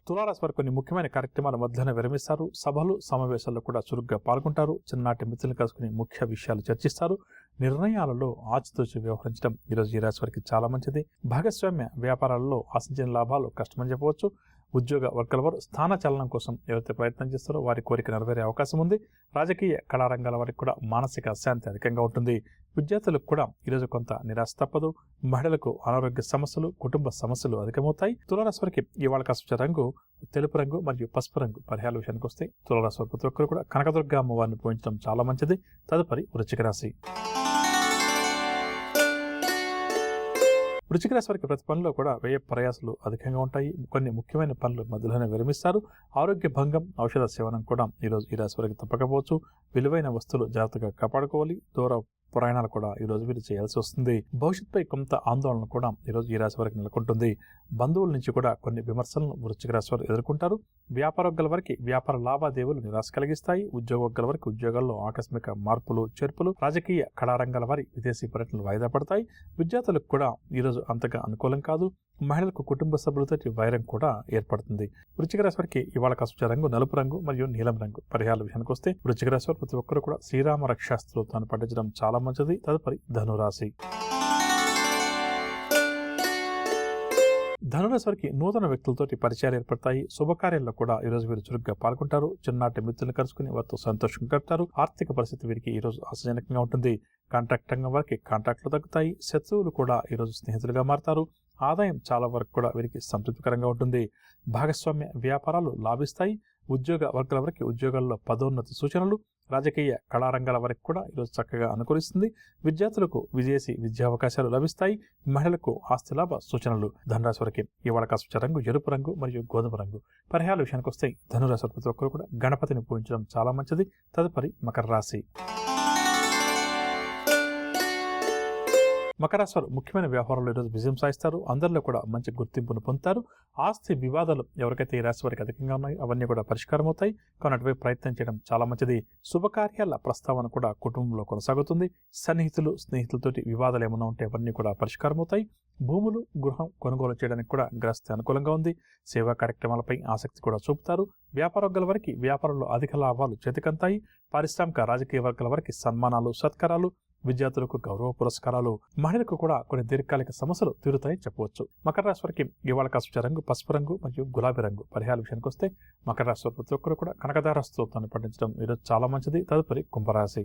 తులారాశి వారు కొన్ని ముఖ్యమైన కార్యక్రమాల మధ్యలోనే విరమిస్తారు. సభలు సమావేశాల్లో కూడా చురుగ్గా పాల్గొంటారు. చిన్ననాటి మిత్రులను కలుసుకుని ముఖ్య విషయాలు చర్చిస్తారు. నిర్ణయాలలో ఆచితూచి వ్యవహరించడం ఈరోజు ఈ రాశి వారికి చాలా మంచిది. భాగస్వామ్య వ్యాపారాలలో ఆశించిన లాభాలు కష్టమని చెప్పవచ్చు. ఉద్యోగ వర్గాల వారు స్థాన చలనం కోసం ఎవరైతే ప్రయత్నం చేస్తారో వారి కోరిక నెరవేరే అవకాశం ఉంది. రాజకీయ కళారంగాల వారికి కూడా మానసిక శాంతి అధికంగా ఉంటుంది. విద్యార్థులకు కూడా ఈరోజు కొంత నిరాశ తప్పదు. మహిళలకు అనారోగ్య సమస్యలు, కుటుంబ సమస్యలు అధికమవుతాయి. తులారాశి వారికి ఇవాళ కాస్త రంగు తెలుపు రంగు మరియు పసుపు రంగు. పరిహారాల విషయానికి వస్తే తులారాశి వారి ప్రతి ఒక్కరు కూడా కనకదుర్గ అమ్మవారిని పూజించడం చాలా మంచిది. తదుపరి వృశ్చిక రాశి. వృశ్చిక రాశి వారికి ప్రతి పనిలో కూడా వ్యయ ప్రయాసాలు అధికంగా ఉంటాయి. కొన్ని ముఖ్యమైన పనులు మధ్యలోనే విరమిస్తారు. ఆరోగ్య భంగం, ఔషధ సేవనం కూడా ఈరోజు ఈ రాశి వారికి తప్పకపోవచ్చు. విలువైన వస్తువులు జాగ్రత్తగా కాపాడుకోవాలి. దూర ప్రయాణాలు కూడా ఈరోజు వీరు చేయాల్సి వస్తుంది. భవిష్యత్తుపై కొంత ఆందోళన కూడా ఈరోజు ఈ రాశి వారికి నెలకొంటుంది. బంధువుల నుంచి కూడా కొన్ని విమర్శలను వృశ్చిక రాశి వారు ఎదుర్కొంటారు. వ్యాపారవర్గాల వారికి వ్యాపార లావాదేవీలు నిరాశ కలిగిస్తాయి. ఉద్యోగవర్గాల వారికి ఉద్యోగాల్లో ఆకస్మిక మార్పులు, చేర్పులు. రాజకీయ కళారంగాల వారి విదేశీ పర్యటనలు వాయిదా పడతాయి. విద్యార్థులకు కూడా ఈరోజు అంతగా అనుకూలం కాదు. మహిళలకు కుటుంబ సభ్యులతో వైరం కూడా ఏర్పడుతుంది. వృశ్చిక రాశి వారికి ఇవాళ కాస్త రంగు నలుపు రంగు మరియు నీలం రంగు. పరిహారాల విషయానికి వస్తే వృశ్చిక రాశి వారు ప్రతి ఒక్కరు కూడా శ్రీరామ రక్షాస్త్రోతాన్ని పఠించడం చాలా మంచిది. తదుపరి ధనురాశి. ధనురాశి వారికి నూతన వ్యక్తులతోటి పరిచయాలు ఏర్పడతాయి. శుభకార్యాల్లో కూడా ఈరోజు వీరు చురుగ్గా పాల్గొంటారు. చిన్ననాటి మిత్రులను కలుసుకుని వారితో సంతోషం గడుపుతారు. ఆర్థిక పరిస్థితి వీరికి ఈరోజు ఆశాజనకంగా ఉంటుంది. కాంట్రాక్ట్ రంగం వారికి కాంట్రాక్టులు తగ్గుతాయి. శత్రువులు కూడా ఈరోజు స్నేహితులుగా మారతారు. ఆదాయం చాలా వరకు కూడా వీరికి సంతృప్తికరంగా ఉంటుంది. భాగస్వామ్య వ్యాపారాలు లాభిస్తాయి. ఉద్యోగ వర్గాల వరకు ఉద్యోగాల్లో పదోన్నతి సూచనలు. రాజకీయ కళారంగాల వరకు కూడా ఈరోజు చక్కగా అనుకూలిస్తుంది. విద్యార్థులకు విదేశీ విద్యావకాశాలు లభిస్తాయి. మహిళలకు ఆస్తి లాభ సూచనలు. ధనురాశి వారికి ఇవాళ కాస్త రంగు ఎరుపు రంగు మరియు గోధుమ రంగు. పరిహారాల విషయానికి వస్తే ధనురాశి ప్రతి ఒక్కరు కూడా గణపతిని పూజించడం చాలా మంచిది. తదుపరి మకర రాశి. మకర రాశి వారు ముఖ్యమైన వ్యవహారాల్లో ఈరోజు విజయం సాధిస్తారు. అందరిలో కూడా మంచి గుర్తింపును పొందుతారు. ఆస్తి వివాదాలు ఎవరికైతే ఈ రాశి వారికి అధికంగా ఉన్నాయో అవన్నీ కూడా పరిష్కారం అవుతాయి. కానీ అటువైపు ప్రయత్నం చేయడం చాలా మంచిది. శుభకార్యాల ప్రస్తావన కూడా కుటుంబంలో కొనసాగుతుంది. సన్నిహితులు, స్నేహితులతోటి వివాదాలు ఏమైనా ఉంటే అవన్నీ కూడా పరిష్కారం అవుతాయి. భూములు, గృహం కొనుగోలు చేయడానికి కూడా గ్రహస్థితి అనుకూలంగా ఉంది. సేవా కార్యక్రమాలపై ఆసక్తి కూడా చూపుతారు. వ్యాపార వర్గాల వారికి వ్యాపారంలో అధిక లాభాలు చేతికంతాయి. పారిశ్రామిక రాజకీయ వర్గాల వారికి సన్మానాలు, సత్కారాలు. విద్యార్థులకు గౌరవ పురస్కారాలు. మహిళలకు కూడా కొన్ని దీర్ఘకాలిక సమస్యలు తీరుతాయని చెప్పవచ్చు. మకర రాశి వారికి ఇవాళ కాస్త రంగు పసుపు రంగు మరియు గులాబీ రంగు. పరిహారాల విషయానికి వస్తే మకర రాశి వారు ప్రతి ఒక్కరు కూడా కనకదార స్తోత్రాన్ని పఠించడం ఈరోజు చాలా మంచిది. తదుపరి కుంభరాశి.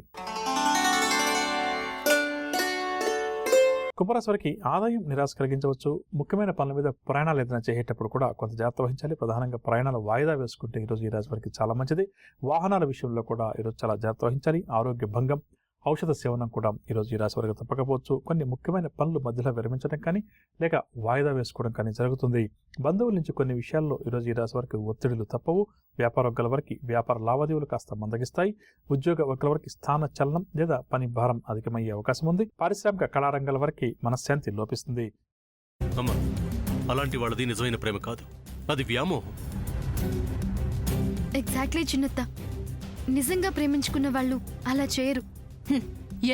కుంభరాశి వారికి ఆదాయం నిరాశ కలిగించవచ్చు. ముఖ్యమైన పనుల మీద ప్రయాణాలు ఏదైనా చేసేటప్పుడు కూడా కొంత జాగ్రత్త వహించాలి. ప్రధానంగా ప్రయాణాలు వాయిదా వేసుకుంటే ఈరోజు ఈ రాశి వారికి చాలా మంచిది. వాహనాల విషయంలో కూడా ఈరోజు చాలా జాగ్రత్త వహించాలి. ఆరోగ్య భంగం, ఔషధ సేవనం కూడా ఈరోజు ఈ రాశి వారికి తప్పకపోవచ్చు. కొన్ని ముఖ్యమైన పనులు మధ్యలో విరమించడం కానీ లేక వాయిదా వేసుకోవడం కానీ జరుగుతుంది. బంధువుల నుంచి కొన్ని విషయాల్లో ఈరోజు ఈ రాశి వారికి ఒత్తిడిలు తప్పవు. వ్యాపార వర్గాల వారికి వ్యాపార లావాదేవీలు కాస్త మందగిస్తాయి. ఉద్యోగ వర్గాల వారికి స్థాన చలనం లేదా పని భారం అధికమయ్యే అవకాశం ఉంది. పారిశ్రామిక కళారంగాల వారికి మనశ్శాంతి లోపిస్తుంది. అలాంటి వాళ్ళది నిజమైన ప్రేమ కాదు, అది వ్యామోహం. ఎగ్జాక్ట్లీ చిన్నత్త. నిజంగా ప్రేమించుకున్న వాళ్ళు అలా చేయరు.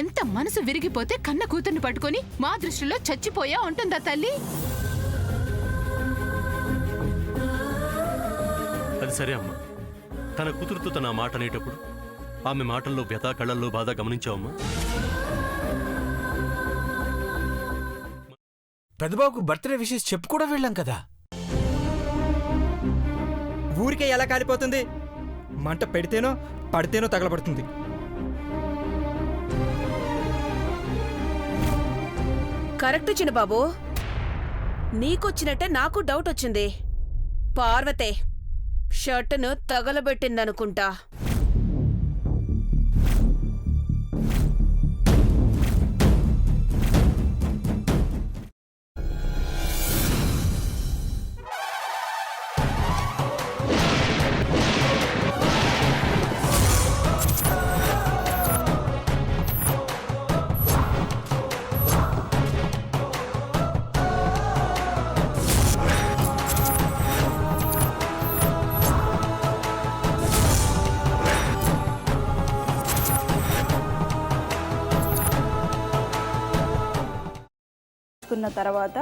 ఎంత మనసు విరిగిపోతే కన్న కూతుర్ని పట్టుకొని మా దృష్టిలో చచ్చిపోయా ఉంటుందా తల్లి? అది సరే అమ్మా, తన కూతురుతో తన మాట అనేటప్పుడు ఆమె మాటల్లో వ్యథ, కళ్ళల్లో బాధ గమనించావమ్మా? పెద్దబాబుకు బర్త్డే విషెస్ చెప్పు కూడా వెళ్ళాం కదా. ఊరికే ఎలా కాలిపోతుంది? మంట పెడితేనో పడితేనో తగలబడుతుంది. కరెక్ట్ చిన్నబాబు, నీకొచ్చినట్టే నాకు డౌట్ వచ్చింది. పార్వతే షర్టును తగలబెట్టిందనుకుంటా. తర్వాత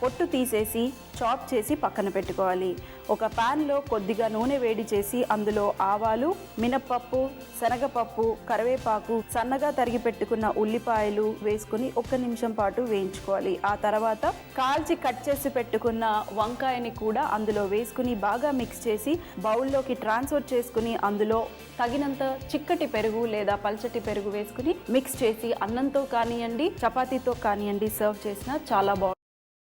పొట్టు తీసేసి చాప్ చేసి పక్కన పెట్టుకోవాలి. ఒక ప్యాన్లో కొద్దిగా నూనె వేడి చేసి అందులో ఆవాలు, మినప్పప్పు, శనగపప్పు, కరివేపాకు, సన్నగా తరిగి పెట్టుకున్న ఉల్లిపాయలు వేసుకుని 1 నిమిషం పాటు వేయించుకోవాలి. ఆ తర్వాత కాల్చి కట్ చేసి పెట్టుకున్న వంకాయని కూడా అందులో వేసుకుని బాగా మిక్స్ చేసి బౌల్లోకి ట్రాన్స్ఫర్ చేసుకుని అందులో తగినంత చిక్కటి పెరుగు లేదా పల్చటి పెరుగు వేసుకుని మిక్స్ చేసి అన్నంతో కానివ్వండి, చపాతీతో కానివ్వండి సర్వ్ చేసినా చాలా బాగుంటుంది.